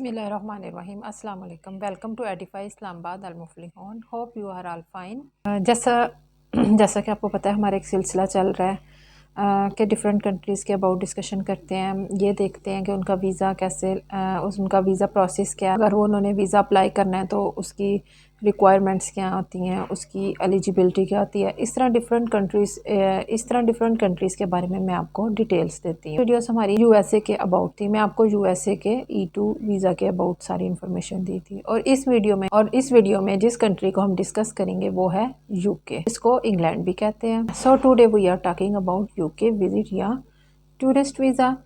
बिस्मिल्लाहिर्रहमानिर्रहीम अस्सलाम वालेकुम। वेलकम टू एडिफाई इस्लामाबाद अल मुफ्लिहून। Hope you are all fine. जैसा जैसा कि आपको पता है हमारा एक सिलसिला चल रहा है कि डिफरेंट कंट्रीज़ के अबाउट डिस्कशन करते हैं। ये देखते हैं कि उनका वीज़ा कैसे उनका वीज़ा प्रोसेस क्या है, अगर वो उन्होंने वीज़ा अप्लाई करना है तो उसकी रिक्वायरमेंट्स क्या होती हैं, उसकी एलिजिबिलिटी क्या होती है। इस तरह डिफरेंट कंट्रीज़ के बारे में मैं आपको डिटेल्स देती हूँ। वीडियोस हमारी यूएसए के अबाउट थी, मैं आपको यूएसए के E2 वीज़ा के अबाउट सारी इन्फॉर्मेशन दी थी। और इस वीडियो में जिस कंट्री को हम डिस्कस करेंगे वो है यूके, इसको इंग्लैंड भी कहते हैं। So today we are talking about UK visit या टूरिस्ट वीज़ा।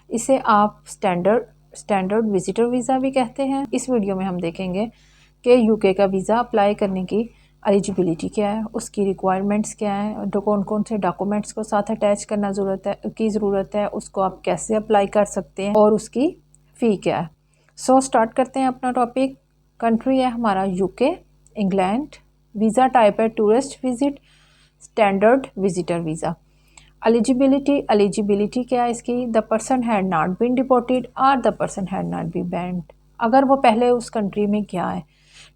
इसे आप स्टैंडर्ड विजिटर वीज़ा भी कहते हैं। इस वीडियो में हम देखेंगे कि यूके का वीज़ा अप्लाई करने की एलिजिबिलिटी क्या है, उसकी रिक्वायरमेंट्स क्या है, कौन कौन से डॉक्यूमेंट्स को साथ अटैच करना ज़रूरत है, उसको आप कैसे अप्लाई कर सकते हैं और उसकी फ़ी क्या है। सो स्टार्ट करते हैं अपना टॉपिक। कंट्री है हमारा यूके, इंग्लैंड। वीज़ा टाइप है tourist visit, standard visitor visa. Eligibility क्या है इसकी? The person had not been deported और the person had not been banned. अगर वो पहले उस कंट्री में गया है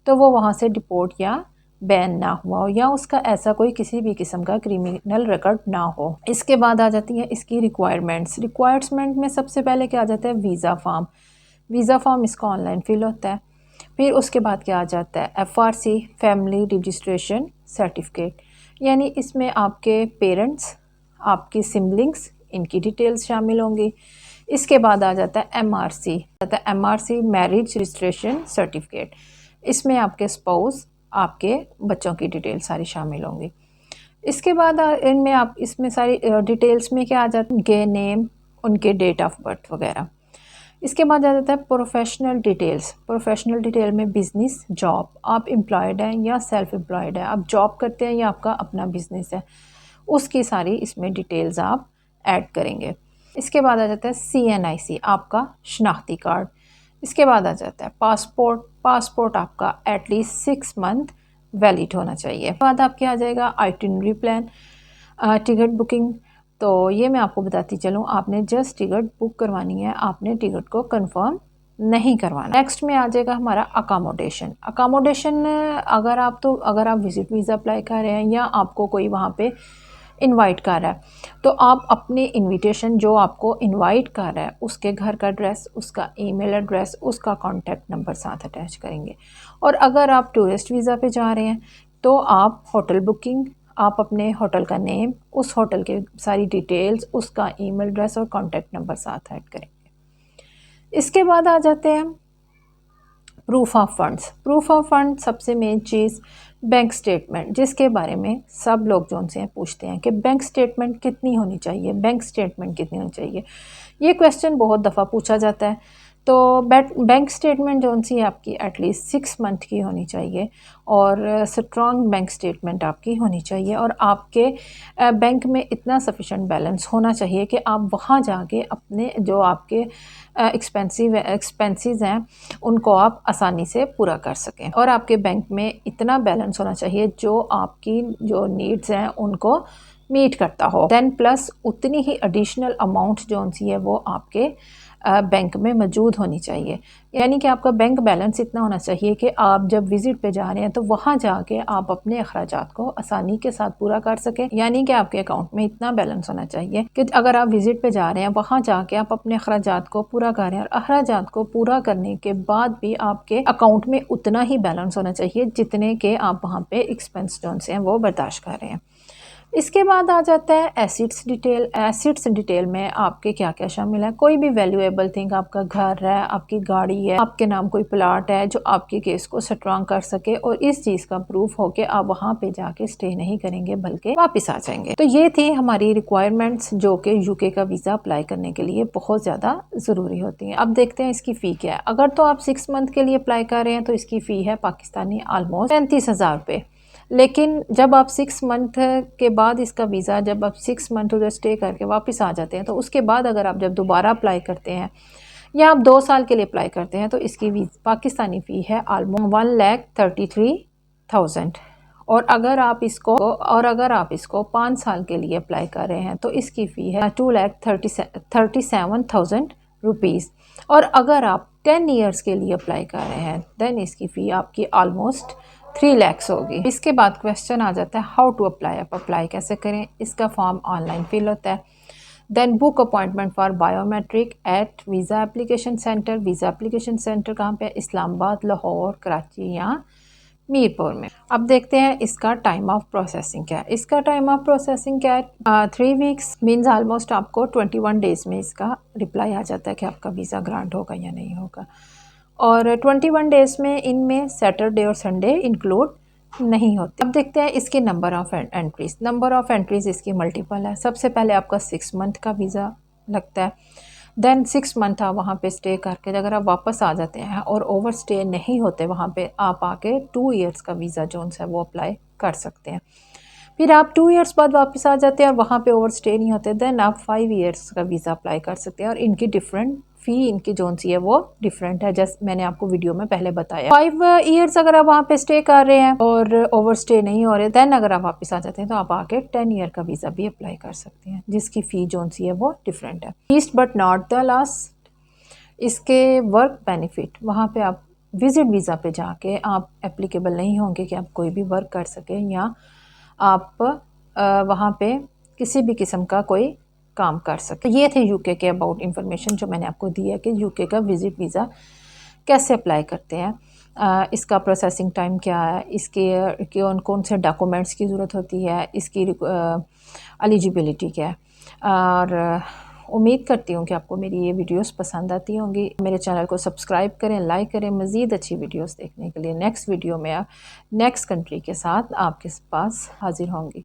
तो वो वहाँ से डिपोर्ट या बैन ना हुआ हो, या उसका ऐसा कोई किसी भी किस्म का क्रिमिनल रिकॉर्ड ना हो। इसके बाद आ जाती है इसकी रिक्वायरमेंट में सबसे पहले क्या आ जाता है? वीज़ा फॉर्म इसका ऑनलाइन फिल होता है। फिर उसके बाद क्या आ जाता है? FRC, फैमिली रजिस्ट्रेशन सर्टिफिकेट, यानी इसमें आपके पेरेंट्स, आपकी सिबलिंग्स, इनकी डिटेल्स शामिल होंगी। इसके बाद आ जाता है MRC, मैरिज रजिस्ट्रेशन सर्टिफिकेट। इसमें आपके स्पाउस, आपके बच्चों की डिटेल सारी शामिल होंगी। इसके बाद इसमें सारी डिटेल्स में क्या आ जाता है? उनके नेम, उनके डेट ऑफ बर्थ वगैरह। इसके बाद आ जाता है प्रोफेशनल डिटेल में बिजनेस, जॉब, आप एम्प्लॉयड हैं या सेल्फ एम्प्लॉयड है, आप जॉब करते हैं या आपका अपना बिजनेस है, उसकी सारी इसमें डिटेल्स आप ऐड करेंगे। इसके बाद आ जाता है CNIC, आपका शनाख्ती कार्ड। इसके बाद आ जाता है पासपोर्ट आपका एटलीस्ट 6 मंथ वैलिड होना चाहिए। बाद आपके आ जाएगा आइटिनरी प्लान, टिकट बुकिंग। तो ये मैं आपको बताती चलूँ, आपने जस्ट टिकट बुक करवानी है, आपने टिकट को कंफर्म नहीं करवाना। नेक्स्ट में आ जाएगा हमारा अकामोडेशन। अगर आप विजिट वीज़ा अप्लाई कर रहे हैं या आपको कोई वहाँ पे इनवाइट कर रहा है तो आप अपने इनविटेशन, जो आपको इनवाइट कर रहा है, उसके घर का एड्रेस, उसका ईमेल एड्रेस, उसका कॉन्टैक्ट नंबर साथ अटैच करेंगे। और अगर आप टूरिस्ट वीज़ा पे जा रहे हैं तो आप होटल बुकिंग, आप अपने होटल का नेम, उस होटल के सारी डिटेल्स, उसका ईमेल एड्रेस और कॉन्टैक्ट नंबर साथ ऐड करेंगे। इसके बाद आ जाते हैं प्रूफ ऑफ फंड। सबसे मेन चीज़ बैंक स्टेटमेंट, जिसके बारे में सब लोग जो उनसे पूछते हैं कि बैंक स्टेटमेंट कितनी होनी चाहिए। ये क्वेश्चन बहुत दफ़ा पूछा जाता है। तो बैंक स्टेटमेंट जो सी आपकी एटलीस्ट 6 मंथ की होनी चाहिए और स्ट्रॉन्ग बैंक स्टेटमेंट आपकी होनी चाहिए। और आपके बैंक में इतना सफिशेंट बैलेंस होना चाहिए कि आप वहाँ जाके अपने जो आपके एक्सपेंसेस हैं उनको आप आसानी से पूरा कर सकें। और आपके बैंक में इतना बैलेंस होना चाहिए जो आपकी जो नीड्स हैं उनको मीट करता हो। देन प्लस उतनी ही एडिशनल अमाउंट जो सी है वो आपके बैंक में मौजूद होनी चाहिए। यानी कि आपका बैंक बैलेंस इतना होना चाहिए कि आप जब विज़िट पे जा रहे हैं तो वहाँ जाके आप अपने अखराजात को आसानी के साथ पूरा कर सकें। यानी कि आपके अकाउंट में इतना बैलेंस होना चाहिए कि अगर आप विज़िट पे जा रहे हैं, वहाँ जाके आप अपने अखराजात को पूरा कर रहे हैं, और अखराजात को पूरा करने के बाद भी आपके अकाउंट में उतना ही बैलेंस होना चाहिए जितने के आप वहाँ पे एक्सपेंस जो हैं वो बर्दाश्त कर रहे हैं। इसके बाद आ जाता है एसिड्स डिटेल में आपके क्या क्या शामिल है। कोई भी वैल्यूएबल थिंग, आपका घर है, आपकी गाड़ी है, आपके नाम कोई प्लाट है जो आपके केस को स्ट्रॉन्ग कर सके और इस चीज़ का प्रूफ हो के आप वहाँ पे जाके स्टे नहीं करेंगे बल्कि वापस आ जाएंगे। तो ये थी हमारी रिक्वायरमेंट्स जो कि यूके का वीज़ा अप्लाई करने के लिए बहुत ज़्यादा ज़रूरी होती हैं। अब देखते हैं इसकी फ़ी क्या है। अगर तो आप 6 मंथ के लिए अप्लाई कर रहे हैं तो इसकी फ़ी है पाकिस्तानी ऑलमोस्ट 35,000 रुपये। लेकिन जब आप 6 मंथ के बाद इसका वीज़ा, जब आप 6 मंथ उधर स्टे करके वापस आ जाते हैं तो उसके बाद अगर आप जब दोबारा अप्लाई करते हैं या आप 2 साल के लिए अप्लाई करते हैं तो इसकी पाकिस्तानी फ़ी है ऑलमोस्ट 1,33,000। और अगर आप इसको 5 साल के लिए अप्लाई कर रहे हैं तो इसकी फ़ी है 2,37,000 रुपीज़। और अगर आप 10 ईयर्स के लिए अप्लाई कर रहे हैं, देन इसकी फ़ी आपकी ऑलमोस्ट 3 lakhs होगी। इसके बाद क्वेश्चन आ जाता है हाउ टू अप्लाई, आप अप्लाई कैसे करें। इसका फॉर्म ऑनलाइन फिल होता है। Then book appointment for biometric at visa application centre. Visa application centre कहाँ पे है? इस्लामाबाद, लाहौर, कराची या मीरपुर में। अब देखते हैं इसका टाइम ऑफ प्रोसेसिंग क्या है। इसका टाइम ऑफ प्रोसेसिंग क्या है? 3 वीक्स मीन्स ऑलमोस्ट आपको 21 डेज़ में इसका रिप्लाई आ जाता है कि आपका वीज़ा ग्रांट होगा या नहीं होगा। और 21 डेज़ में इनमें सैटरडे और संडे इंक्लूड नहीं होते। अब देखते हैं इसके number of entries. Number of entries इसकी मल्टीपल है। सबसे पहले आपका 6 मंथ का वीज़ा लगता है। देन 6 मंथ आप वहाँ पे स्टे करके अगर आप वापस आ जाते हैं और ओवर स्टे नहीं होते वहाँ पे, आप आके 2 ईयर्स का वीज़ा जो है वो अप्लाई कर सकते हैं। फिर आप 2 ईयर्स बाद वापस आ जाते हैं और वहाँ पे ओवर स्टे नहीं होते, देन आप 5 ईयर्स का वीज़ा अप्लाई कर सकते हैं। और इनकी डिफरेंट फ़ी इनकी जोन सी है वो डिफरेंट है, जैसे मैंने आपको वीडियो में पहले बताया। 5 ईयर्स अगर आप वहाँ पे स्टे कर रहे हैं और ओवर स्टे नहीं हो रहे, देन अगर आप वापस आ जाते हैं तो आप आके 10 ईयर का वीज़ा भी अप्लाई कर सकते हैं, जिसकी फ़ी जोन सी है वो डिफरेंट है। Least but not the last, इसके वर्क बेनिफिट, वहाँ पे आप विज़िट वीज़ा पे जाके आप एप्लीकेबल नहीं होंगे कि आप कोई भी वर्क कर सकें या आप वहाँ पे किसी भी किस्म का कोई काम कर सकें। ये थे यूके के अबाउट इंफॉर्मेशन जो मैंने आपको दी है कि यूके का विज़िट वीज़ा कैसे अप्लाई करते हैं, इसका प्रोसेसिंग टाइम क्या है, इसके कौन कौन से डॉक्यूमेंट्स की ज़रूरत होती है, इसकी एलिजिबिलिटी क्या है। और उम्मीद करती हूँ कि आपको मेरी ये वीडियोस पसंद आती होंगी। मेरे चैनल को सब्सक्राइब करें, लाइक करें मज़ीद अच्छी वीडियोस देखने के लिए। नेक्स्ट वीडियो में नेक्स्ट कंट्री के साथ आपके पास हाजिर होंगी।